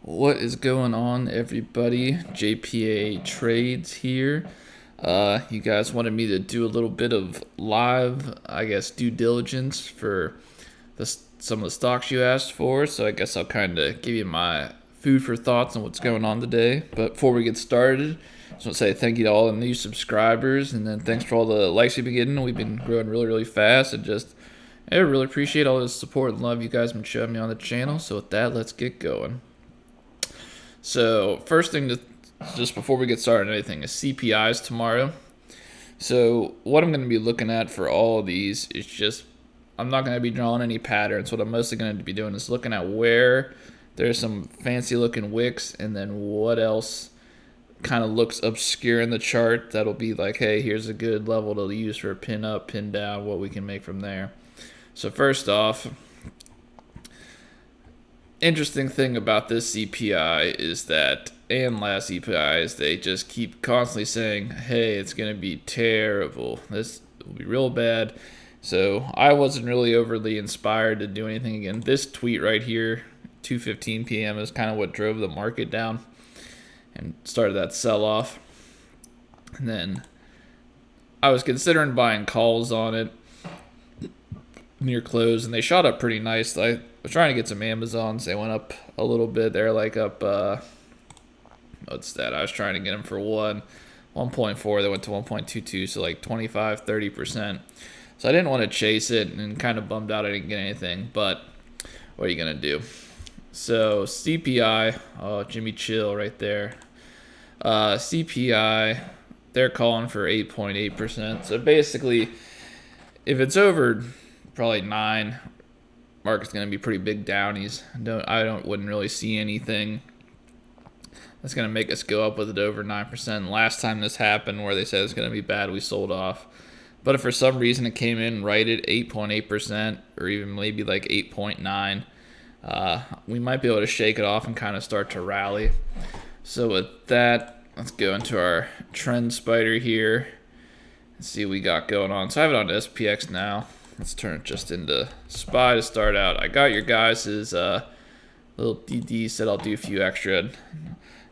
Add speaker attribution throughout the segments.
Speaker 1: What is going on, everybody? JPA Trades here. You guys wanted me to do a little bit of live, due diligence for some of the stocks you asked for. So I guess I'll kind of give you my food for thoughts on what's going on today. But before we get started, I just want to say thank you to all the new subscribers, and then thanks for all the likes we've been getting. We've been growing really fast, and I really appreciate all the support and love you guys have been showing me on the channel. So with that, let's get going. So first thing, just before we get started on anything, is CPIs tomorrow. So what I'm going to be looking at for all of these is just, I'm not going to be drawing any patterns. What I'm mostly going to be doing is looking at where there's some fancy looking wicks, and then what else kind of looks obscure in the chart that'll be like, hey, here's a good level to use for a pin up, pin down, what we can make from there. So first off, interesting thing about this CPI is that, and last CPI, is they just keep constantly saying, hey, it's going to be terrible. This will be real bad. So I wasn't really overly inspired to do anything again. This tweet right here, 2:15 p.m., is kind of what drove the market down and started that sell-off. And then I was considering buying calls on it near close, and they shot up pretty nice. I was trying to get some Amazons. They went up a little bit. They're like up, what's that? I was trying to get them for 1.4. They went to 1.22, so like 25-30%. So I didn't want to chase it, and kind of bummed out I didn't get anything, but what are you going to do? So CPI, oh, Jimmy Chill right there. CPI, they're calling for 8.8%. So basically, if it's over probably 9, market's going to be pretty big downies. Wouldn't really see anything that's going to make us go up with it over 9%. Last time this happened, where they said it's going to be bad, we sold off. But if for some reason it came in right at 8.8%, or even maybe like 8.9, we might be able to shake it off and kind of start to rally. So with that, let's go into our trend spider here and see what we got going on. So I have it on SPX now. Let's turn it just into SPY to start out. I got your guys' little DD, said I'll do a few extra. Don't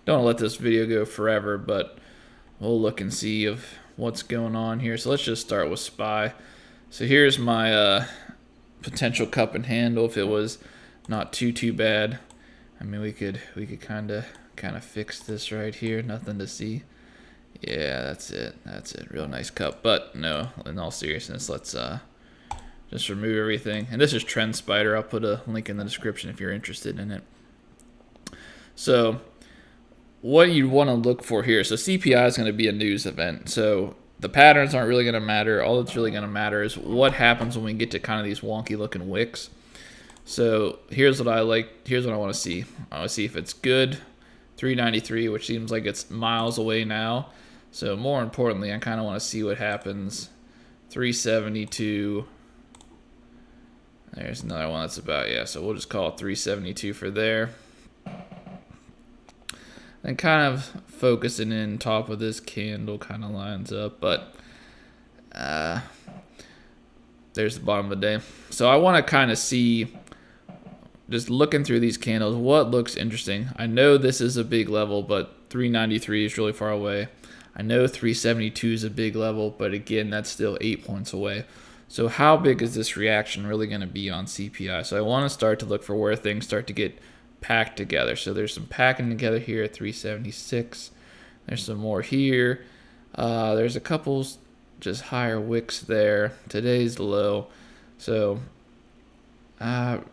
Speaker 1: want to let this video go forever, but we'll look and see of what's going on here. So let's just start with SPY. So here's my potential cup and handle if it was not too bad. I mean, we could kind of fix this right here. Nothing to see. Yeah, that's it. Real nice cup. But no, in all seriousness, let's just remove everything. And this is Trend Spider. I'll put a link in the description if you're interested in it. So what you want to look for here. So CPI is going to be a news event. So the patterns aren't really going to matter. All that's really going to matter is what happens when we get to kind of these wonky looking wicks. So here's what I like. Here's what I want to see. I want to see if it's good. 393, which seems like it's miles away now. So more importantly, I kind of want to see what happens. 372. There's another one that's about, yeah, so we'll just call it 372 for there. And kind of focusing in top of this candle kind of lines up, but there's the bottom of the day. So I want to kind of see, just looking through these candles, what looks interesting. I know this is a big level, but 393 is really far away. I know 372 is a big level, but again, that's still 8 points away. So how big is this reaction really going to be on CPI? So I want to start to look for where things start to get packed together. So there's some packing together here at 376. There's some more here. There's a couple just higher wicks there. Today's the low. So so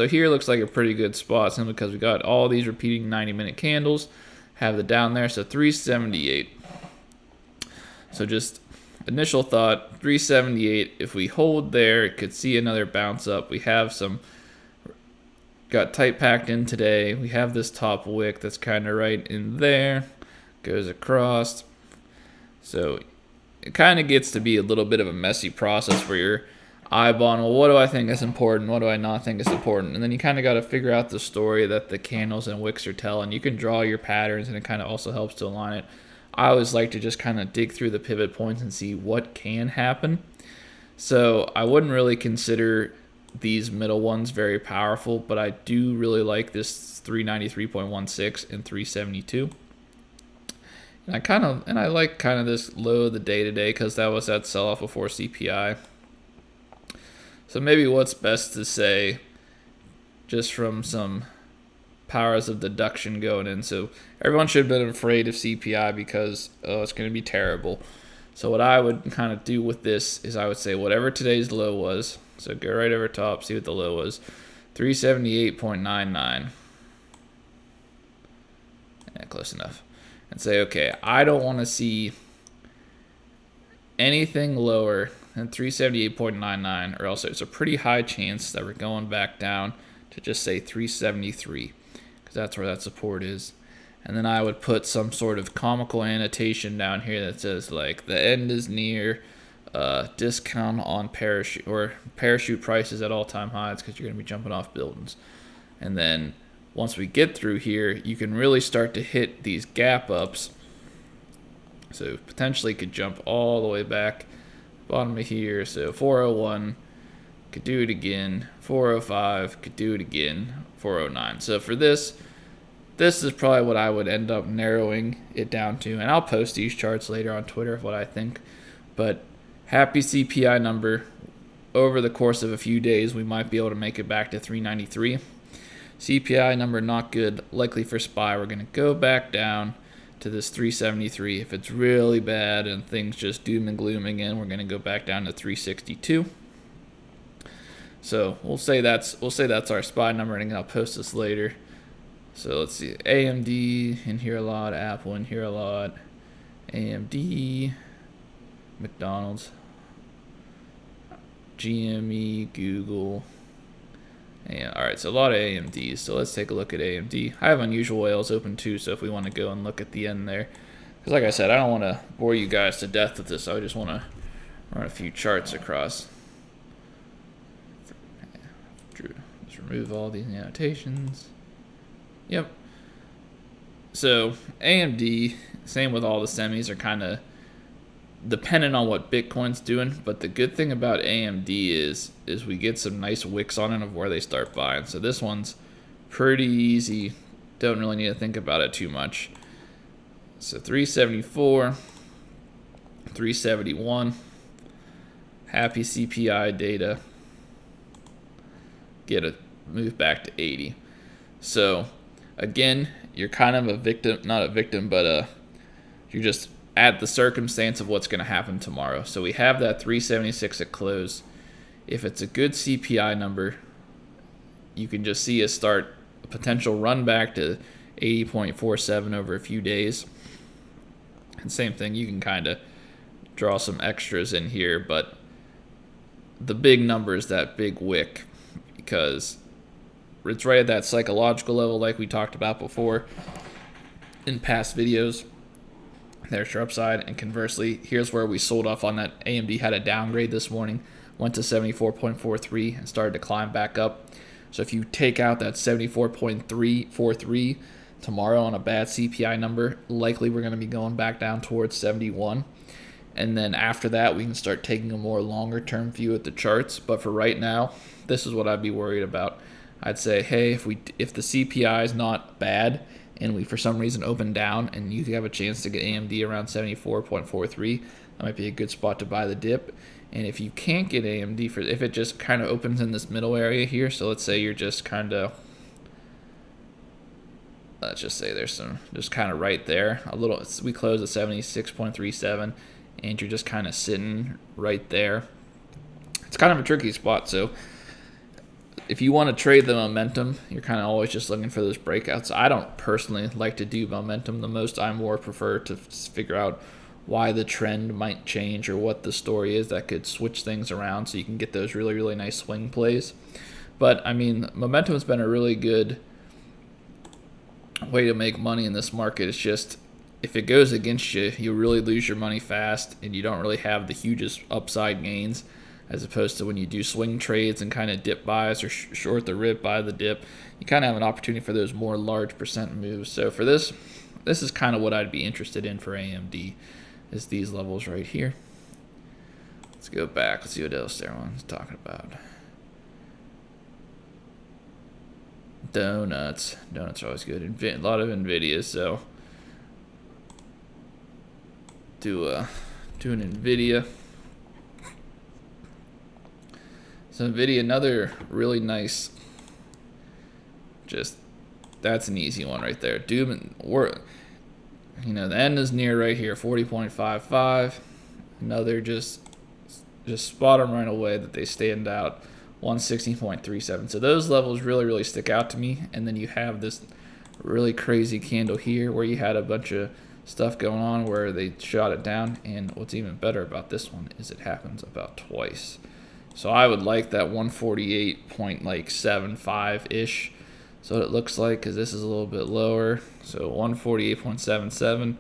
Speaker 1: here looks like a pretty good spot, simply because we got all these repeating 90-minute candles. Have the down there, so 378. So just initial thought, 378. If we hold there, it could see another bounce up. We have got tight packed in today. We have this top wick that's kind of right in there, goes across. So it kind of gets to be a little bit of a messy process where you're eyeballing, well, what do I think is important? What do I not think is important? And then you kind of got to figure out the story that the candles and wicks are telling. You can draw your patterns, and it kind of also helps to align it. I always like to just kind of dig through the pivot points and see what can happen. So I wouldn't really consider these middle ones very powerful, but I do really like this 393.16 and 372. And I like kind of this low of the day today because that was that sell off before CPI. So maybe what's best to say, just from some powers of deduction going in. So everyone should have been afraid of CPI because it's going to be terrible. So what I would kind of do with this is I would say whatever today's low was. So go right over top, see what the low was. 378.99. Yeah, close enough. And say, okay, I don't want to see anything lower than 378.99, or else there's a pretty high chance that we're going back down to just say 373, because that's where that support is. And then I would put some sort of comical annotation down here that says like the end is near, discount on parachute prices at all-time highs, because you're going to be jumping off buildings. And then once we get through here, you can really start to hit these gap ups. So potentially could jump all the way back bottom of here. So 401 could do it again. 405 could do it again. 409. So for this is probably what I would end up narrowing it down to. And I'll post these charts later on Twitter of what I think. But happy CPI number. Over the course of a few days, we might be able to make it back to 393. CPI number not good. Likely for SPY, we're going to go back down to this 373. If it's really bad and things just doom and gloom again, we're going to go back down to 362. So we'll say that's our SPY number, and I'll post this later. So let's see, AMD in here a lot, Apple in here a lot, AMD, McDonald's, GME, Google. Yeah, all right, so a lot of AMDs. So let's take a look at AMD. I have unusual whales open too, so if we want to go and look at the end there. Because like I said, I don't want to bore you guys to death with this. I just want to run a few charts across. Just remove all these annotations. Yep. So AMD, same with all the semis, are kind of dependent on what Bitcoin's doing, but the good thing about AMD is we get some nice wicks on it of where they start buying. So this one's pretty easy. Don't really need to think about it too much. So 374, 371, happy CPI data. Get a move back to 80. So again, you're kind of a victim, not a victim, but you're just at the circumstance of what's going to happen tomorrow. So we have that 376 at close. If it's a good CPI number, you can just see us start a potential run back to 80.47 over a few days. And same thing, you can kind of draw some extras in here, but the big number is that big wick, because it's right at that psychological level like we talked about before in past videos. There's your upside, and conversely, here's where we sold off on that. AMD had a downgrade this morning, went to 74.43 and started to climb back up. So if you take out that 74.43 tomorrow on a bad CPI number, likely we're going to be going back down towards 71. And then after that, we can start taking a more longer term view at the charts. But for right now, this is what I'd be worried about. I'd say, hey, if the CPI is not bad, and we for some reason open down and you have a chance to get AMD around 74.43, that might be a good spot to buy the dip. And if you can't get AMD, if it just kind of opens in this middle area here, so let's say you're just kind of, let's just say there's some, just kind of right there, we close at 76.37, and you're just kind of sitting right there. It's kind of a tricky spot, so if you want to trade the momentum, you're kind of always just looking for those breakouts. I don't personally like to do momentum the most. I more prefer to figure out why the trend might change or what the story is that could switch things around so you can get those really, really nice swing plays. But, I mean, momentum has been a really good way to make money in this market. It's just, if it goes against you, you really lose your money fast and you don't really have the hugest upside gains, as opposed to when you do swing trades and kind of dip buys or short the rip, buy the dip, you kind of have an opportunity for those more large percent moves. So for this is kind of what I'd be interested in for AMD, is these levels right here. Let's go back. Let's see what else everyone's talking about. donuts. Donuts are always good. A lot of NVIDIA, so do an NVIDIA. So NVIDIA, another really nice, that's an easy one right there. The end is near right here, 40.55. Another just spot them right away that they stand out, 116.37. So those levels really stick out to me. And then you have this really crazy candle here where you had a bunch of stuff going on where they shot it down. And what's even better about this one is it happens about twice. So I would like that 148.75-ish. So it looks like, because this is a little bit lower. So 148.77,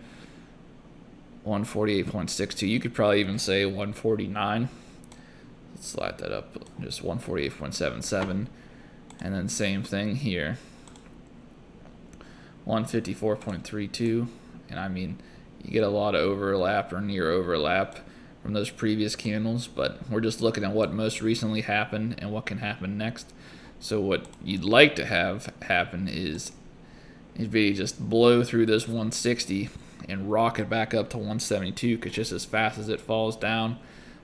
Speaker 1: 148.62. You could probably even say 149. Let's slide that up, just 148.77. And then same thing here, 154.32. And I mean, you get a lot of overlap or near overlap from those previous candles, but we're just looking at what most recently happened and what can happen next. So what you'd like to have happen is NVIDIA just blow through this 160 and rocket back up to 172, because just as fast as it falls down,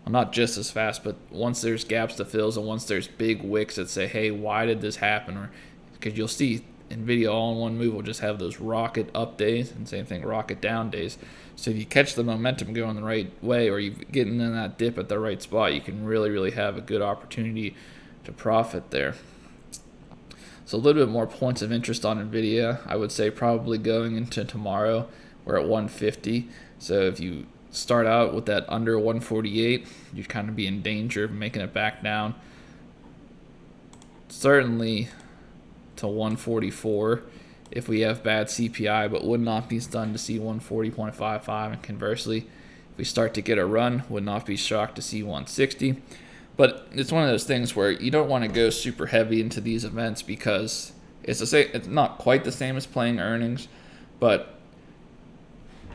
Speaker 1: well, not just as fast, but once there's gaps to fill and once there's big wicks that say, hey, why did this happen? Or because you'll see NVIDIA all in one move will just have those rocket up days, and same thing, rocket down days. So if you catch the momentum going the right way, or you get in that dip at the right spot, you can really have a good opportunity to profit there. So a little bit more points of interest on NVIDIA. I would say probably going into tomorrow, we're at 150. So if you start out with that under 148, you'd kind of be in danger of making it back down. Certainly to 144 if we have bad CPI, but would not be stunned to see 140.55. And conversely, if we start to get a run, would not be shocked to see 160. But it's one of those things where you don't want to go super heavy into these events, because it's not quite the same as playing earnings, but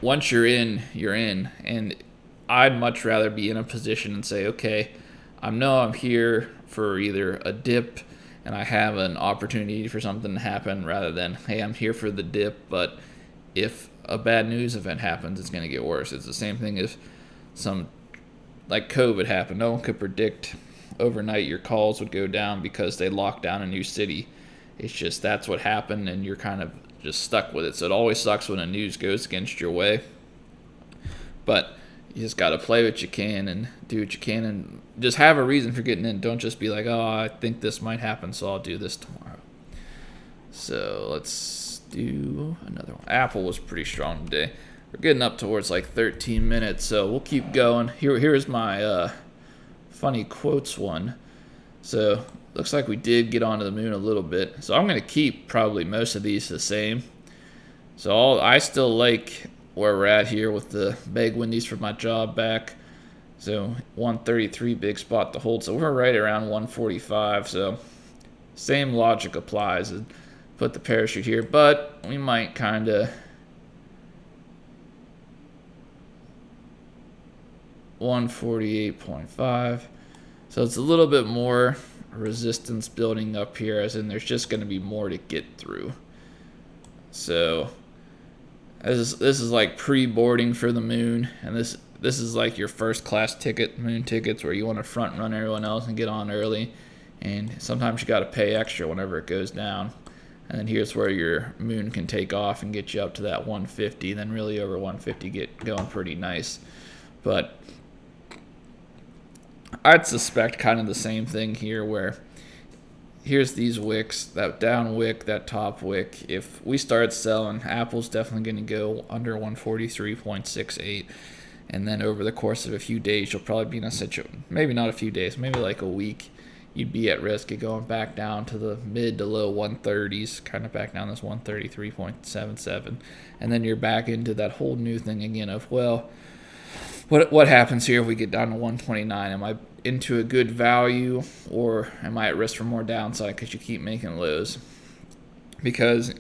Speaker 1: once you're in, you're in. And I'd much rather be in a position and say, okay, I'm here for either a dip and I have an opportunity for something to happen, rather than, hey, I'm here for the dip, but if a bad news event happens, it's going to get worse. It's the same thing if like COVID happened. No one could predict overnight your calls would go down because they locked down a new city. It's just that's what happened, and you're kind of just stuck with it. So it always sucks when the news goes against your way. But you just got to play what you can and do what you can, and just have a reason for getting in. Don't just be like, oh, I think this might happen, so I'll do this tomorrow. So let's do another one. Apple was pretty strong today. We're getting up towards like 13 minutes, so we'll keep going. Here's my funny quotes one. So looks like we did get onto the moon a little bit. So I'm going to keep probably most of these the same. So I still like where we're at here with the big Wendy's for my job back. So 133, big spot to hold. So we're right around 145. So same logic applies. Put the parachute here, but we might kind of 148.5. So it's a little bit more resistance building up here, as in there's just going to be more to get through. So this is like pre-boarding for the moon, and this is like your first class ticket, moon tickets, where you want to front run everyone else and get on early, and sometimes you got to pay extra whenever it goes down. And then here's where your moon can take off and get you up to that 150, then really over 150 get going pretty nice. But I'd suspect kind of the same thing here, where here's these wicks, that down wick, that top wick. If we start selling, Apple's definitely going to go under 143.68. And then over the course of a few days, you'll probably be in a situation, maybe not a few days, maybe like a week, you'd be at risk of going back down to the mid to low 130s, kind of back down this 133.77. And then you're back into that whole new thing again of, well, what happens here if we get down to 129? Am I into a good value, or am I at risk for more downside because you keep making lows? Because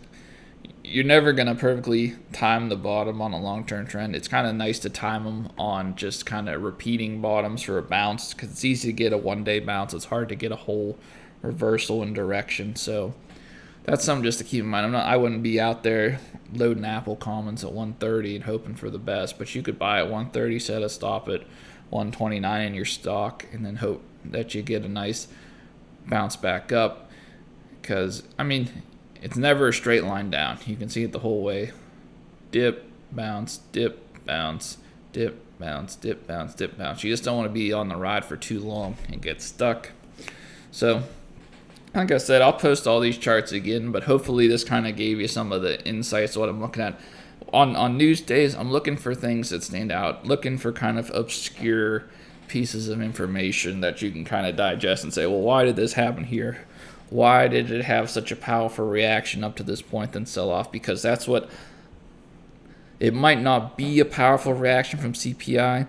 Speaker 1: you're never going to perfectly time the bottom on a long-term trend. It's kind of nice to time them on just kind of repeating bottoms for a bounce, because it's easy to get a one-day bounce. It's hard to get a whole reversal in direction. So that's something just to keep in mind. I wouldn't be out there loading Apple comments at 130 and hoping for the best, but you could buy at 130, set a stop at 129 in your stock, and then hope that you get a nice bounce back up. Because, I mean, it's never a straight line down. You can see it the whole way. Dip, bounce, dip, bounce, dip, bounce, dip, bounce, dip, bounce. You just don't want to be on the ride for too long and get stuck. So, like I said, I'll post all these charts again, but hopefully this kind of gave you some of the insights of what I'm looking at. On news days, I'm looking for things that stand out, looking for kind of obscure pieces of information that you can kind of digest and say, well, why did this happen here? Why did it have such a powerful reaction up to this point, then sell off? Because that's what, it might not be a powerful reaction from CPI,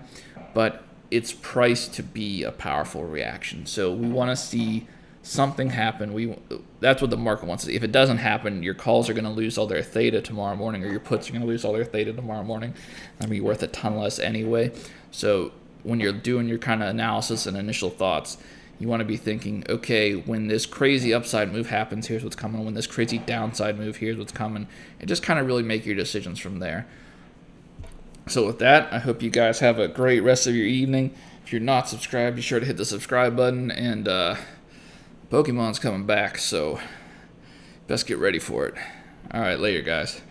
Speaker 1: but it's priced to be a powerful reaction. So we want to see something happen. That's what the market wants to see. If it doesn't happen, your calls are going to lose all their theta tomorrow morning, or your puts are going to lose all their theta tomorrow morning. That'll be worth a ton less anyway. So when you're doing your kind of analysis and initial thoughts, you want to be thinking, okay, when this crazy upside move happens, here's what's coming. When this crazy downside move, here's what's coming. And just kind of really make your decisions from there. So with that, I hope you guys have a great rest of your evening. If you're not subscribed, be sure to hit the subscribe button. And Pokemon's coming back, so best get ready for it. All right, later, guys.